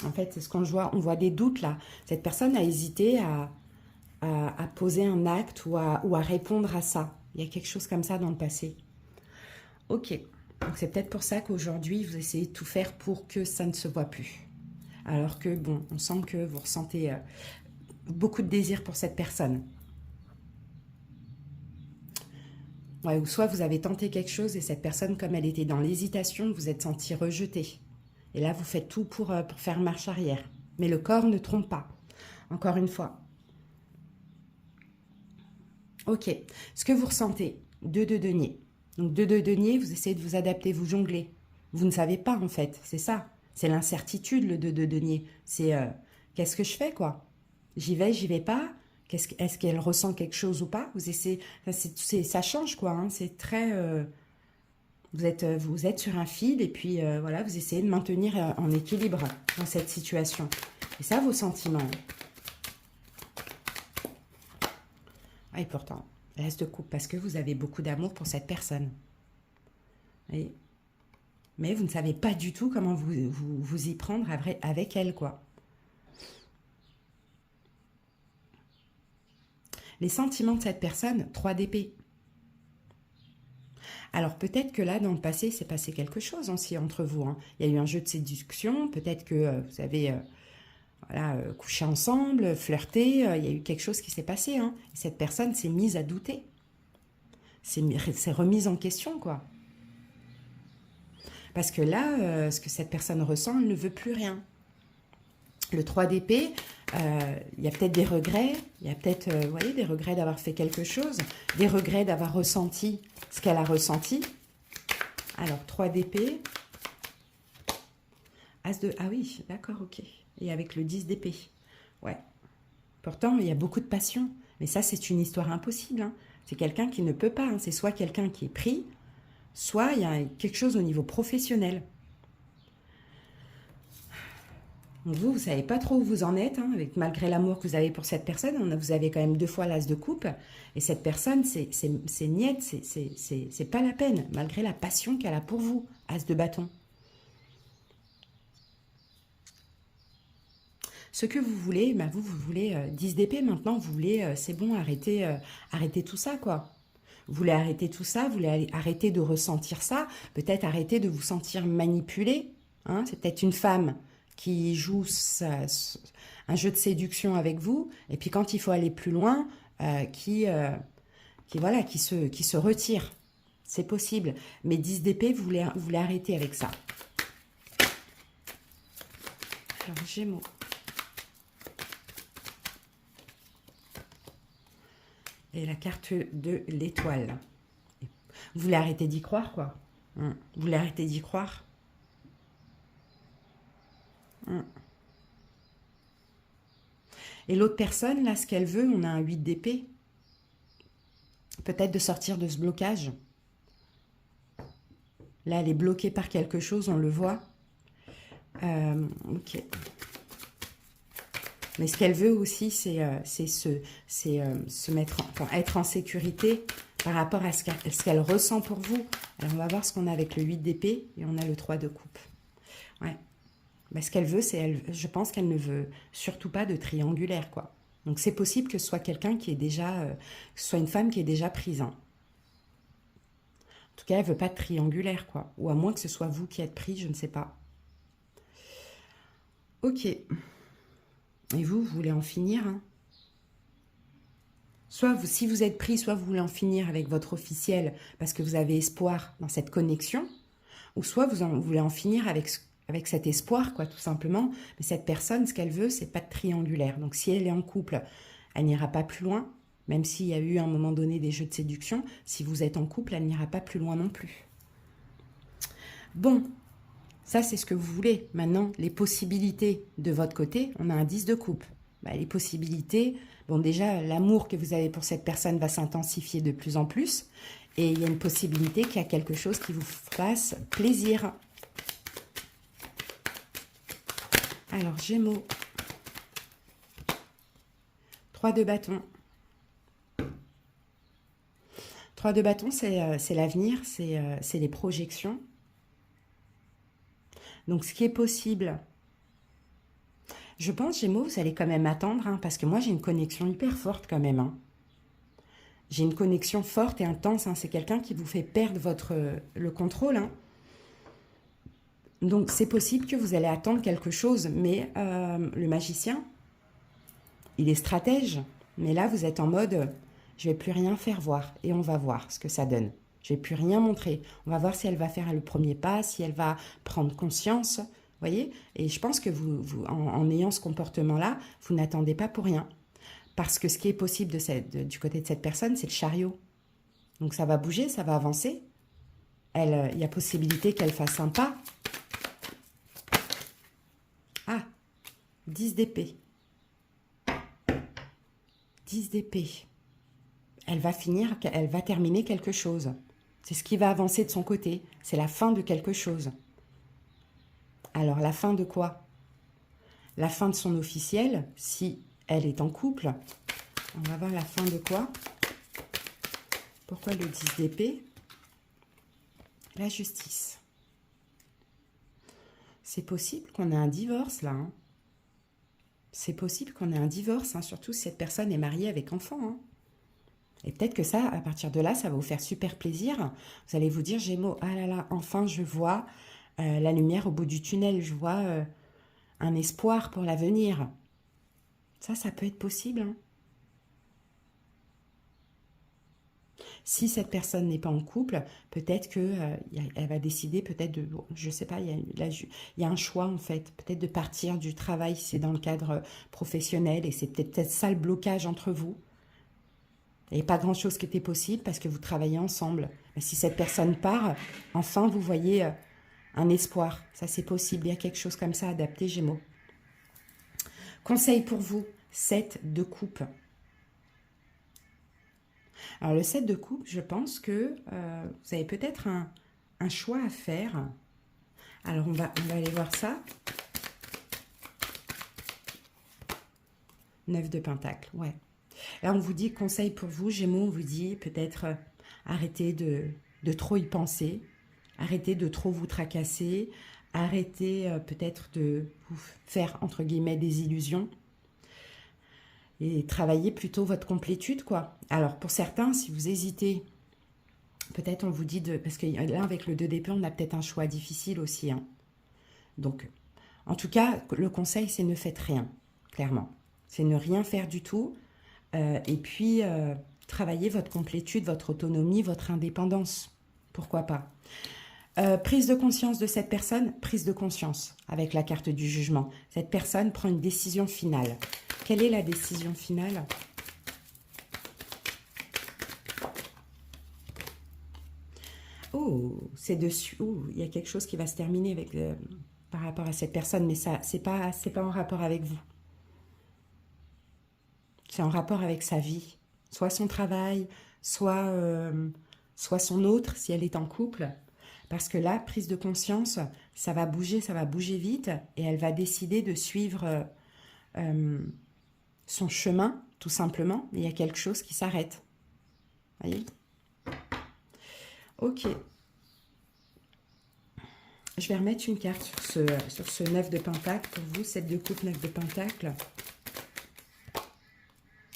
En fait, c'est ce qu'on voit, on voit des doutes là. Cette personne a hésité à poser un acte ou à répondre à ça. Il y a quelque chose comme ça dans le passé. Ok, donc c'est peut-être pour ça qu'aujourd'hui, vous essayez de tout faire pour que ça ne se voit plus. Alors que, bon, on sent que vous ressentez beaucoup de désir pour cette personne. Ouais, ou soit vous avez tenté quelque chose et cette personne, comme elle était dans l'hésitation, vous êtes senti rejeté. Et là, vous faites tout pour faire marche arrière. Mais le corps ne trompe pas. Encore une fois. Ok. Ce que vous ressentez, 2 de denier. Donc 2 de denier, vous essayez de vous adapter, vous jonglez. Vous ne savez pas en fait, c'est ça. C'est l'incertitude, le 2 de denier. C'est qu'est-ce que je fais quoi? J'y vais pas? Est-ce qu'elle ressent quelque chose ou pas? Vous essayez, ça change quoi, hein. C'est très... vous êtes sur un fil et puis voilà, vous essayez de maintenir en équilibre dans cette situation. Et ça, vos sentiments. Ah, et pourtant, l'as de coupe, parce que vous avez beaucoup d'amour pour cette personne. Mais vous ne savez pas du tout comment vous y prendre avec elle, quoi. Les sentiments de cette personne, 3 d'épée. Alors peut-être que là, dans le passé, s'est passé quelque chose aussi entre vous. Hein. Il y a eu un jeu de séduction, peut-être que vous avez voilà, couché ensemble, flirté, il y a eu quelque chose qui s'est passé. Hein. Et cette personne s'est mise à douter. C'est remise en question, quoi. Parce que là, ce que cette personne ressent, elle ne veut plus rien. Le 3 d'épée, il y a peut-être des regrets, il y a peut-être vous voyez, des regrets d'avoir fait quelque chose, des regrets d'avoir ressenti ce qu'elle a ressenti. Alors, 3 d'épée, As de... Ah oui, d'accord, ok. Et avec le 10 d'épée. Ouais. Pourtant, il y a beaucoup de passion. Mais ça, c'est une histoire impossible. Hein. C'est quelqu'un qui ne peut pas. Hein. C'est soit quelqu'un qui est pris, soit il y a quelque chose au niveau professionnel. Donc vous ne savez pas trop où vous en êtes, hein, avec, malgré l'amour que vous avez pour cette personne. Vous avez quand même 2 fois l'as de coupe. Et cette personne, c'est niette, c'est pas la peine, malgré la passion qu'elle a pour vous. As de bâton. Ce que vous voulez, bah vous voulez 10 d'épée maintenant, vous voulez, c'est bon, arrêtez tout ça, quoi. Vous voulez arrêter tout ça, vous voulez arrêter de ressentir ça, peut-être arrêter de vous sentir manipulé. Hein, c'est peut-être une femme qui joue un jeu de séduction avec vous, et puis quand il faut aller plus loin, voilà, qui se retire. C'est possible. Mais 10 d'épée, vous voulez arrêter avec ça. Alors, Gémeaux. Et la carte de l'étoile. Vous voulez arrêter d'y croire, quoi. Vous voulez arrêter d'y croire. Et l'autre personne, là, ce qu'elle veut, on a un 8 d'épée. Peut-être de sortir de ce blocage. Là, elle est bloquée par quelque chose, on le voit. Ok. Mais ce qu'elle veut aussi, c'est se mettre, être en sécurité par rapport à ce qu'elle ressent pour vous. Alors, on va voir ce qu'on a avec le 8 d'épée et on a le 3 de coupe. Ouais. Mais ce qu'elle veut, je pense qu'elle ne veut surtout pas de triangulaire, quoi. Donc, c'est possible que ce soit quelqu'un qui est déjà, que ce soit une femme qui est déjà prise. Hein. En tout cas, elle ne veut pas de triangulaire, quoi. Ou à moins que ce soit vous qui êtes pris, je ne sais pas. Ok. Et vous voulez en finir, hein. Soit si vous êtes pris, soit vous voulez en finir avec votre officiel parce que vous avez espoir dans cette connexion, ou soit vous voulez en finir avec cet espoir, quoi, tout simplement. Mais cette personne, ce qu'elle veut, c'est pas de triangulaire. Donc si elle est en couple, elle n'ira pas plus loin, même s'il y a eu à un moment donné des jeux de séduction. Si vous êtes en couple, elle n'ira pas plus loin non plus. Bon. Ça, c'est ce que vous voulez. Maintenant, les possibilités de votre côté, on a un 10 de coupe. Bah, les possibilités, bon déjà, l'amour que vous avez pour cette personne va s'intensifier de plus en plus. Et il y a une possibilité qu'il y a quelque chose qui vous fasse plaisir. Alors, Gémeaux. 3 de bâton. 3 de bâton, c'est l'avenir, c'est les projections. Donc, ce qui est possible, je pense, Gémeaux, vous allez quand même attendre, hein, parce que moi, j'ai une connexion hyper forte quand même. Hein. J'ai une connexion forte et intense. Hein. C'est quelqu'un qui vous fait perdre le contrôle. Hein. Donc, c'est possible que vous allez attendre quelque chose. Mais le magicien, il est stratège. Mais là, vous êtes en mode, je ne vais plus rien faire voir. Et on va voir ce que ça donne. Je ne vais plus rien montrer. On va voir si elle va faire le premier pas, si elle va prendre conscience. Vous voyez? Et je pense que en ayant ce comportement-là, vous n'attendez pas pour rien. Parce que ce qui est possible du côté de cette personne, c'est le chariot. Donc ça va bouger, ça va avancer. Il y a possibilité qu'elle fasse un pas. Ah, 10 d'épée. 10 d'épée. Elle va terminer quelque chose. C'est ce qui va avancer de son côté. C'est la fin de quelque chose. Alors, la fin de quoi? La fin de son officiel, si elle est en couple. On va voir la fin de quoi? Pourquoi le 10 d'épée? La justice. C'est possible qu'on ait un divorce, là. Hein. C'est possible qu'on ait un divorce, hein, surtout si cette personne est mariée avec enfant. Hein. Et peut-être que ça, à partir de là, ça va vous faire super plaisir. Vous allez vous dire, Gémeaux, ah là là, enfin je vois la lumière au bout du tunnel, je vois un espoir pour l'avenir. Ça peut être possible, hein. Si cette personne n'est pas en couple, peut-être que elle va décider peut-être de, je sais pas, il y a un choix en fait, peut-être de partir du travail, si c'est dans le cadre professionnel, et c'est peut-être ça le blocage entre vous. Il n'y a pas grand-chose qui était possible parce que vous travaillez ensemble. Mais si cette personne part, enfin vous voyez un espoir. Ça c'est possible, il y a quelque chose comme ça adapté, Gémeaux. Conseil pour vous, 7 de coupe. Alors le 7 de coupe, je pense que vous avez peut-être un choix à faire. Alors on va aller voir ça. 9 de pentacle, ouais. Là on vous dit, conseil pour vous, Gémeaux, on vous dit peut-être arrêtez de trop y penser, arrêtez de trop vous tracasser, arrêtez peut-être de vous faire entre guillemets des illusions. Et travaillez plutôt votre complétude, quoi. Alors, pour certains, si vous hésitez, peut-être on vous dit de... Parce que là, avec le 2 d'épée, on a peut-être un choix difficile aussi, hein. Donc, en tout cas, le conseil, c'est ne faites rien, clairement. C'est ne rien faire du tout. Et puis, travaillez votre complétude, votre autonomie, votre indépendance. Pourquoi pas? Prise de conscience de cette personne, prise de conscience avec la carte du jugement. Cette personne prend une décision finale. Quelle est la décision finale? Oh, c'est dessus. Oh, il y a quelque chose qui va se terminer avec, par rapport à cette personne, mais ça, c'est pas en rapport avec vous. C'est en rapport avec sa vie. Soit son travail, soit son autre, si elle est en couple. Parce que là, prise de conscience, ça va bouger vite, et elle va décider de suivre son chemin, tout simplement. Il y a quelque chose qui s'arrête. Voyez? Ok. Je vais remettre une carte sur ce 9 de pentacle. Pour vous, 7 de coupe, 9 de pentacle.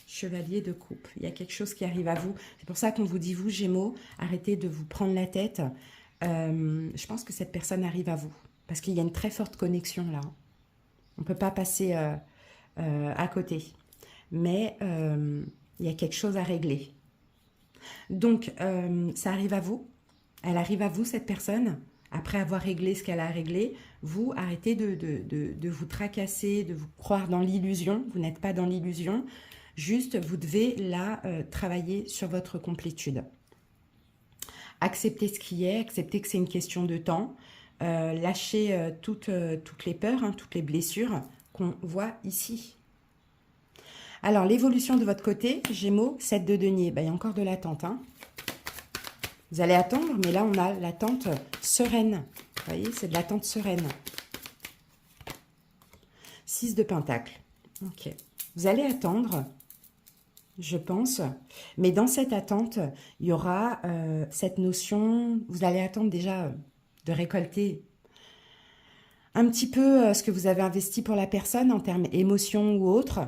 Chevalier de coupe. Il y a quelque chose qui arrive à vous. C'est pour ça qu'on vous dit, vous, Gémeaux, arrêtez de vous prendre la tête. Je pense que cette personne arrive à vous. Parce qu'il y a une très forte connexion là. On ne peut pas passer à côté. Mais il y a quelque chose à régler. Donc, ça arrive à vous. Elle arrive à vous, cette personne. Après avoir réglé ce qu'elle a réglé, vous arrêtez de vous tracasser, de vous croire dans l'illusion. Vous n'êtes pas dans l'illusion. Juste, vous devez là travailler sur votre complétude. Acceptez ce qui est, acceptez que c'est une question de temps. Lâchez toutes les peurs, hein, toutes les blessures qu'on voit ici. Alors, l'évolution de votre côté, Gémeaux, 7 de denier. Ben, il y a encore de l'attente, hein. Vous allez attendre, mais là, on a l'attente sereine. Vous voyez, c'est de l'attente sereine. 6 de pentacle. Ok. Vous allez attendre, je pense. Mais dans cette attente, il y aura cette notion... Vous allez attendre déjà de récolter un petit peu ce que vous avez investi pour la personne en termes émotions ou autres.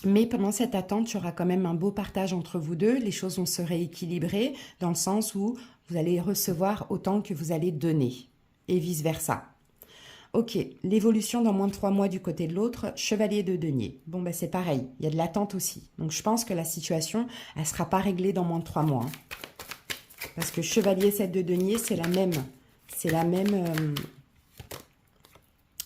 Mais pendant cette attente, il y aura quand même un beau partage entre vous deux. Les choses vont se rééquilibrer dans le sens où vous allez recevoir autant que vous allez donner. Et vice-versa. Ok, l'évolution dans moins de 3 mois du côté de l'autre, chevalier de denier. Bon, ben c'est pareil, il y a de l'attente aussi. Donc je pense que la situation, elle ne sera pas réglée dans moins de 3 mois. Hein. Parce que chevalier 7 de denier, c'est la même. C'est la même...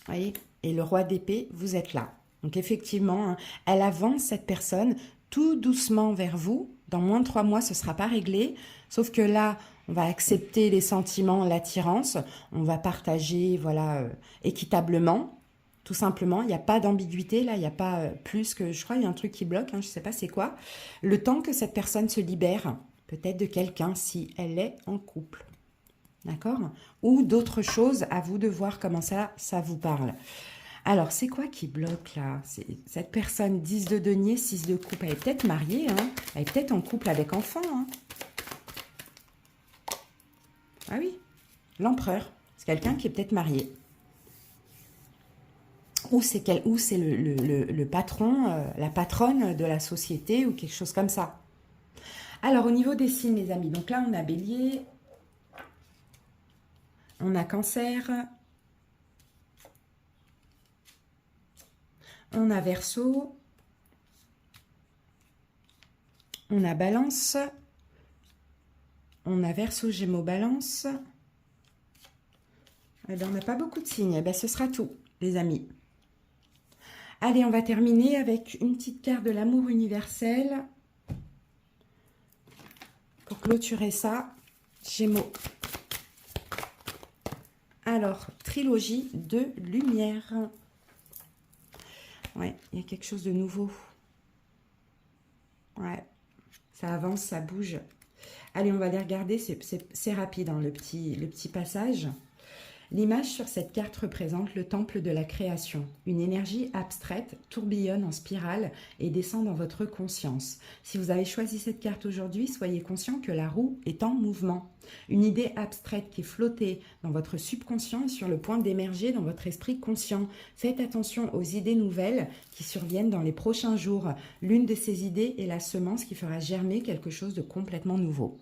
voyez? Et le roi d'épée, vous êtes là. Donc effectivement, hein, elle avance cette personne tout doucement vers vous. Dans moins de 3 mois, ce ne sera pas réglé. Sauf que là, on va accepter les sentiments, l'attirance. On va partager, voilà, équitablement. Tout simplement, il n'y a pas d'ambiguïté. Là, il n'y a pas plus que... Je crois qu'il y a un truc qui bloque, hein, je ne sais pas c'est quoi. Le temps que cette personne se libère, peut-être de quelqu'un, si elle est en couple. D'accord? Ou d'autres choses, à vous de voir comment ça vous parle. Alors, c'est quoi qui bloque là? Cette personne, 10 de denier, 6 de coupe. Elle est peut-être mariée, hein? Elle est peut-être en couple avec enfant. Hein? Ah oui, l'empereur. C'est quelqu'un qui est peut-être marié. Ou c'est le patron, la patronne de la société ou quelque chose comme ça. Alors, au niveau des signes, les amis, donc là, on a Bélier, on a Cancer, on a Verseau, on a Balance, on a Verseau, Gémeaux, Balance. Eh bien, on n'a pas beaucoup de signes. Eh bien, ce sera tout, les amis. Allez, on va terminer avec une petite carte de l'amour universel. Pour clôturer ça, Gémeaux. Alors, trilogie de lumière. Ouais, il y a quelque chose de nouveau. Ouais, ça avance, ça bouge. Allez, on va les regarder, c'est rapide, hein, le petit passage. L'image sur cette carte représente le temple de la création. Une énergie abstraite tourbillonne en spirale et descend dans votre conscience. Si vous avez choisi cette carte aujourd'hui, soyez conscient que la roue est en mouvement. Une idée abstraite qui est flottée dans votre subconscient est sur le point d'émerger dans votre esprit conscient. Faites attention aux idées nouvelles qui surviennent dans les prochains jours. L'une de ces idées est la semence qui fera germer quelque chose de complètement nouveau.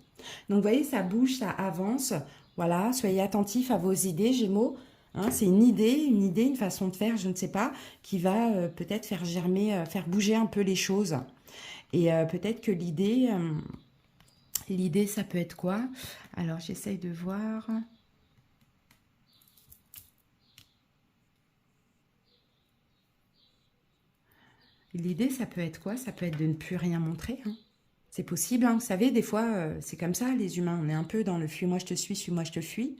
Donc vous voyez, ça bouge, ça avance. Voilà, soyez attentifs à vos idées, Gémeaux. Hein, c'est une idée, une façon de faire, je ne sais pas, qui va peut-être faire germer, faire bouger un peu les choses. Et peut-être que l'idée, ça peut être quoi? Alors, j'essaye de voir. L'idée, ça peut être quoi? Ça peut être de ne plus rien montrer, hein. C'est possible, hein. Vous savez, des fois, c'est comme ça, les humains. On est un peu dans le fuis-moi, je te suis-moi, je te fuis.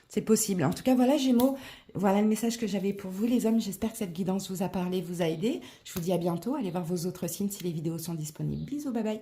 C'est possible. En tout cas, voilà, Gémeaux. Voilà le message que j'avais pour vous, les hommes. J'espère que cette guidance vous a parlé, vous a aidé. Je vous dis à bientôt. Allez voir vos autres signes si les vidéos sont disponibles. Bisous, bye bye.